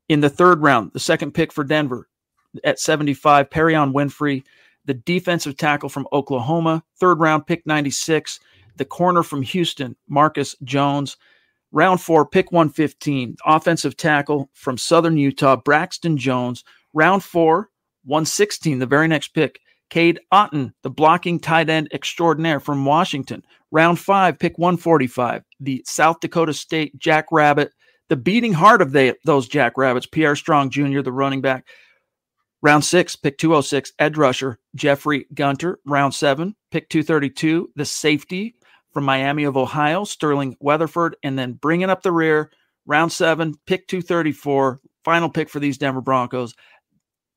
In the 3rd round, the 2nd pick for Denver at 75, Perion Winfrey, the defensive tackle from Oklahoma, 3rd round, pick 96, the corner from Houston, Marcus Jones. Round 4, pick 115, offensive tackle from Southern Utah, Braxton Jones. Round 4, 116, the very next pick, Cade Otton, the blocking tight end extraordinaire from Washington. Round 5, pick 145, the South Dakota State Jackrabbit, the beating heart of those Jackrabbits, Pierre Strong Jr., the running back. Round 6, pick 206, edge rusher, Jeffrey Gunter. Round 7, pick 232, the safety from Miami of Ohio, Sterling Weatherford. And then bringing up the rear, round 7, pick 234, final pick for these Denver Broncos,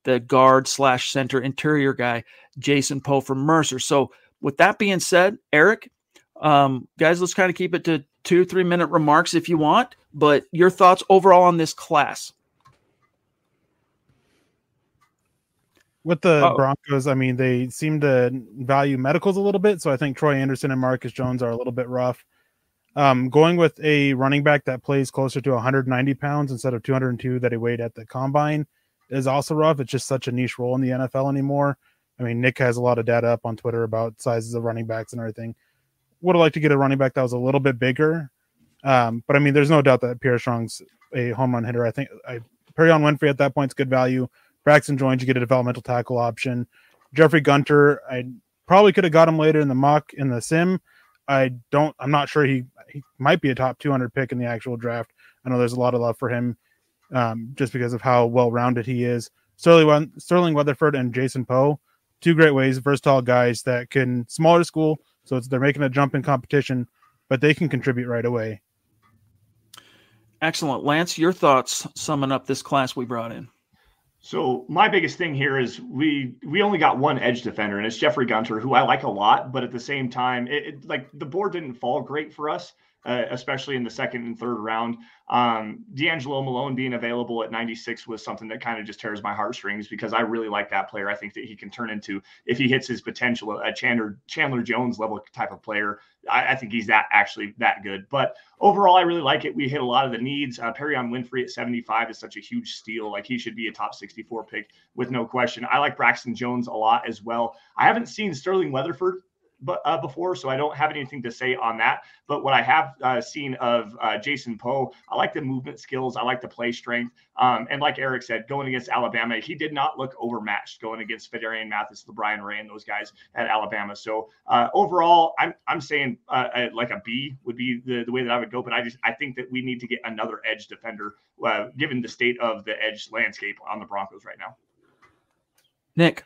the guard/center interior guy, Jason Poe from Mercer. So with that being said, Eric, guys, let's kind of keep it to 2-3 minute remarks if you want, but your thoughts overall on this class. With the Broncos, I mean, they seem to value medicals a little bit, so I think Troy Anderson and Marcus Jones are a little bit rough. Going with a running back that plays closer to 190 pounds instead of 202 that he weighed at the combine is also rough. It's just such a niche role in the NFL anymore. I mean, Nick has a lot of data up on Twitter about sizes of running backs and everything. Would have liked to get a running back that was a little bit bigger. But I mean, there's no doubt that Pierre Strong's a home run hitter. I think Perion Winfrey at that point is good value. Braxton Jones, you get a developmental tackle option. Jeffrey Gunter, I probably could have got him later in the mock in the sim. I'm not sure he might be a top 200 pick in the actual draft. I know there's a lot of love for him just because of how well-rounded he is. Sterling Weatherford and Jason Poe, 2 great ways, versatile guys that can, smaller school, so they're making a jump in competition, but they can contribute right away. Excellent. Lance, your thoughts summing up this class we brought in? So my biggest thing here is we only got one edge defender, and it's Jeffrey Gunter, who I like a lot, but at the same time, like the board didn't fall great for us, especially in the 2nd and 3rd round. D'Angelo Malone being available at 96 was something that kind of just tears my heartstrings because I really like that player. I think that he can turn into, if he hits his potential, a Chandler Jones level type of player. I think he's actually that good. But overall, I really like it. We hit a lot of the needs. Perion Winfrey at 75 is such a huge steal. Like, he should be a top 64 pick with no question. I like Braxton Jones a lot as well. I haven't seen Sterling Weatherford before, so I don't have anything to say on that. But what I have seen of Jason Poe, I like the movement skills. I like the play strength. And like Eric said, going against Alabama, he did not look overmatched going against Fedarian Mathis, LeBrian Ray, and those guys at Alabama. So overall, I'm saying like a B would be the way that I would go. But I think that we need to get another edge defender, given the state of the edge landscape on the Broncos right now. Nick.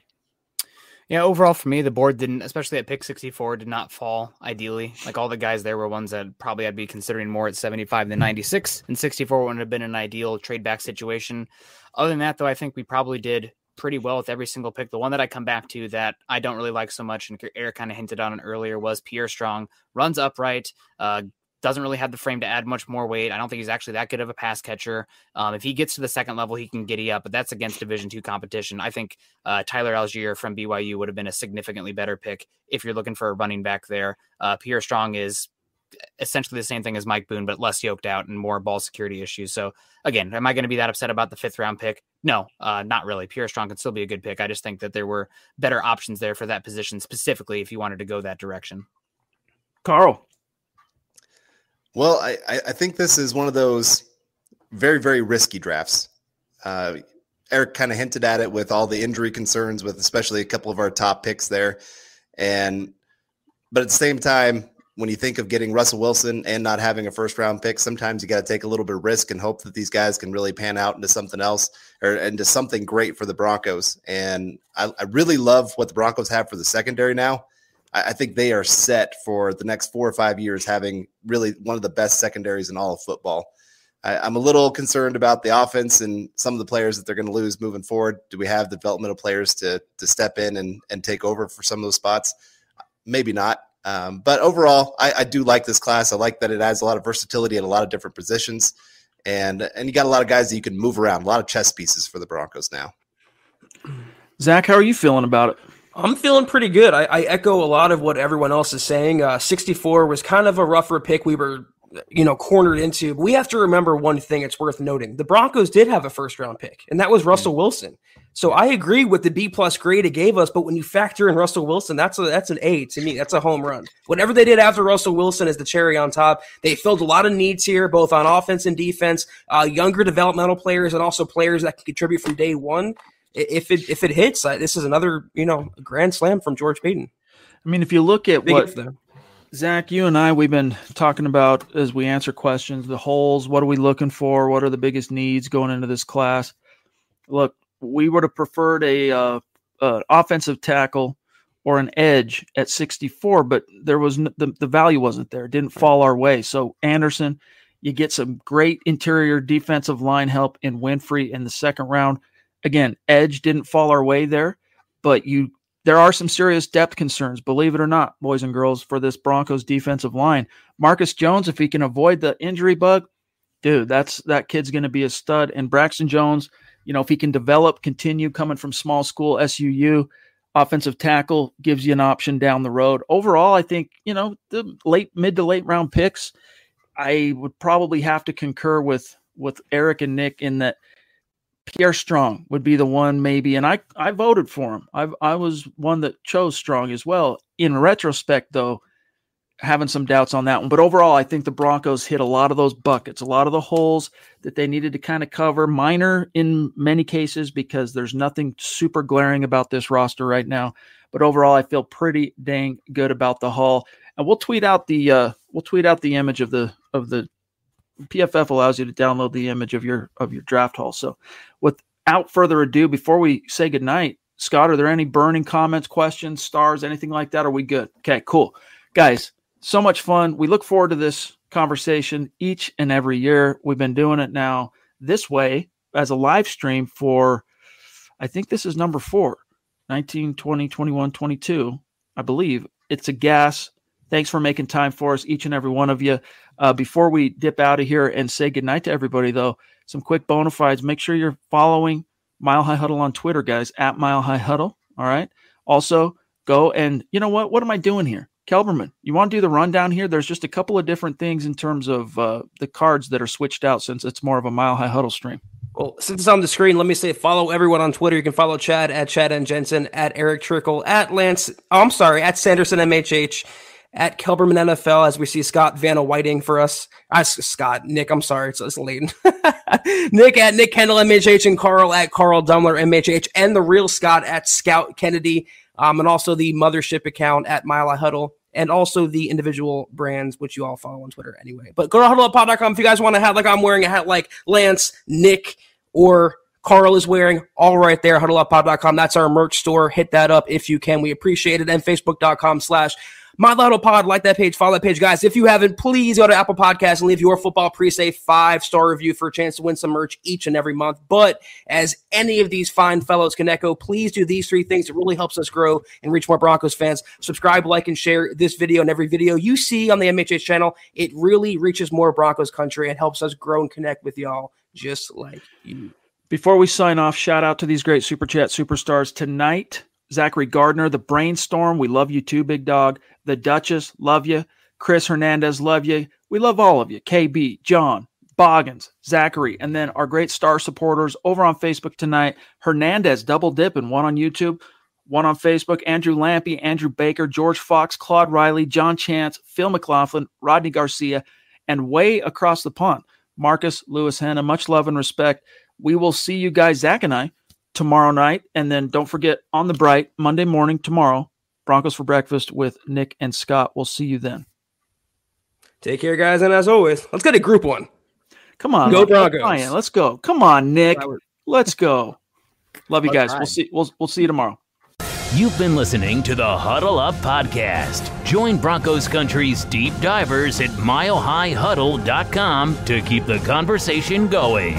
Yeah, overall for me, the board didn't, especially at pick 64, did not fall ideally. Like all the guys there were ones that probably I'd be considering more at 75 than 96, and 64 wouldn't have been an ideal trade back situation. Other than that, though, I think we probably did pretty well with every single pick. The one that I come back to that I don't really like so much, and Eric kind of hinted on it earlier, was Pierre Strong. Runs upright, doesn't really have the frame to add much more weight. I don't think he's actually that good of a pass catcher. If he gets to the second level, he can giddy up, but that's against Division II competition. I think Tyler Algiere from BYU would have been a significantly better pick if you're looking for a running back there. Pierre Strong is essentially the same thing as Mike Boone, but less yoked out and more ball security issues. So again, am I going to be that upset about the 5th round pick? No, not really. Pierre Strong can still be a good pick. I just think that there were better options there for that position specifically if you wanted to go that direction. Carl. Well, I think this is one of those very, very risky drafts. Eric kind of hinted at it with all the injury concerns with especially a couple of our top picks there. But at the same time, when you think of getting Russell Wilson and not having a first round pick, sometimes you got to take a little bit of risk and hope that these guys can really pan out into something else or into something great for the Broncos. And I really love what the Broncos have for the secondary now. I think they are set for the next 4 or 5 years, having really one of the best secondaries in all of football. I'm a little concerned about the offense and some of the players that they're going to lose moving forward. Do we have the developmental players to step in and take over for some of those spots? Maybe not. But overall, I do like this class. I like that it adds a lot of versatility at a lot of different positions. And you got a lot of guys that you can move around, a lot of chess pieces for the Broncos now. Zach, how are you feeling about it? I'm feeling pretty good. I echo a lot of what everyone else is saying. 64 was kind of a rougher pick we were, cornered into. But we have to remember one thing it's worth noting. The Broncos did have a first-round pick, and that was Russell Wilson. So I agree with the B+ grade it gave us, but when you factor in Russell Wilson, that's an A to me. That's a home run. Whatever they did after Russell Wilson is the cherry on top. They filled a lot of needs here, both on offense and defense, younger developmental players and also players that can contribute from day one. If it hits, this is another, grand slam from George Payton. I mean, if you look at what Zach, you and I, we've been talking about as we answer questions, the holes, what are we looking for? What are the biggest needs going into this class? Look, we would have preferred a offensive tackle or an edge at 64, but there was the value wasn't there. It didn't fall our way. So Anderson, you get some great interior defensive line help in Winfrey in the second round. Again, edge didn't fall our way there, but there are some serious depth concerns, believe it or not, boys and girls, for this Broncos defensive line. Marcus Jones, if he can avoid the injury bug, dude, that kid's going to be a stud. And Braxton Jones, if he can continue coming from small school SUU, offensive tackle gives you an option down the road. Overall, I think, the mid to late round picks, I would probably have to concur with Eric and Nick in that Pierre Strong would be the one maybe, and I voted for him. I was one that chose Strong as well. In retrospect, though, having some doubts on that one. But overall, I think the Broncos hit a lot of those buckets, a lot of the holes that they needed to kind of cover, minor in many cases because there's nothing super glaring about this roster right now. But overall, I feel pretty dang good about the haul. And we'll tweet out the image of the PFF allows you to download the image of your draft haul. So without further ado, before we say goodnight, Scott, are there any burning comments, questions, stars, anything like that? Are we good? Okay, cool. Guys, so much fun. We look forward to this conversation each and every year. We've been doing it now this way as a live stream for, I think this is number 4, 19, 20, 21, 22, I believe. It's a gas. Thanks for making time for us, each and every one of you. Before we dip out of here and say goodnight to everybody, though, some quick bona fides. Make sure you're following Mile High Huddle on Twitter, guys, at Mile High Huddle. All right. Also, go and, you know what? What am I doing here? Kelberman, you want to do the rundown here? There's just a couple of different things in terms of the cards that are switched out since it's more of a Mile High Huddle stream. Well, since it's on the screen, let me say follow everyone on Twitter. You can follow Chad at Chad and Jensen, at Eric Trickle, at Sanderson MHH, at Kelberman NFL, as we see Scott Vanna Whiting for us. Nick, I'm sorry, it's late. Nick at Nick Kendall MHH, and Carl at Carl Dumler MHH, and the real Scott at Scout Kennedy, and also the mothership account at Mile High Huddle, and also the individual brands, which you all follow on Twitter anyway. But go to huddleuppod.com if you guys want to have, like I'm wearing a hat like Lance, Nick, or Carl is wearing, all right there, huddleuppod.com. That's our merch store. Hit that up if you can. We appreciate it. And facebook.com/Mile High Huddle Pod. Like that page, follow that page. Guys, if you haven't, please go to Apple Podcasts and leave your football pre-save 5-star review for a chance to win some merch each and every month. But as any of these fine fellows can echo, please do these 3 things. It really helps us grow and reach more Broncos fans. Subscribe, like, and share this video and every video you see on the MHH channel. It really reaches more Broncos country and helps us grow and connect with y'all just like you. Before we sign off, shout out to these great Super Chat superstars tonight. Zachary Gardner, the Brainstorm, we love you too, big dog. The Duchess, love you. Chris Hernandez, love you. We love all of you. KB, John, Boggins, Zachary, and then our great star supporters over on Facebook tonight. Hernandez, double dipping, one on YouTube, one on Facebook. Andrew Lampy, Andrew Baker, George Fox, Claude Riley, John Chance, Phil McLaughlin, Rodney Garcia, and way across the pond, Marcus Lewis Henna. Much love and respect. We will see you guys, Zach and I, tomorrow night. And then don't forget, on the bright, Monday morning tomorrow, Broncos for Breakfast with Nick and Scott. We'll see you then. Take care, guys. And as always, let's get a group one. Come on. Go Broncos. Ryan, let's go. Come on, Nick. Let's go. Love you guys. We'll see you tomorrow. You've been listening to the Huddle Up Podcast. Join Broncos Country's deep divers at milehighhuddle.com to keep the conversation going.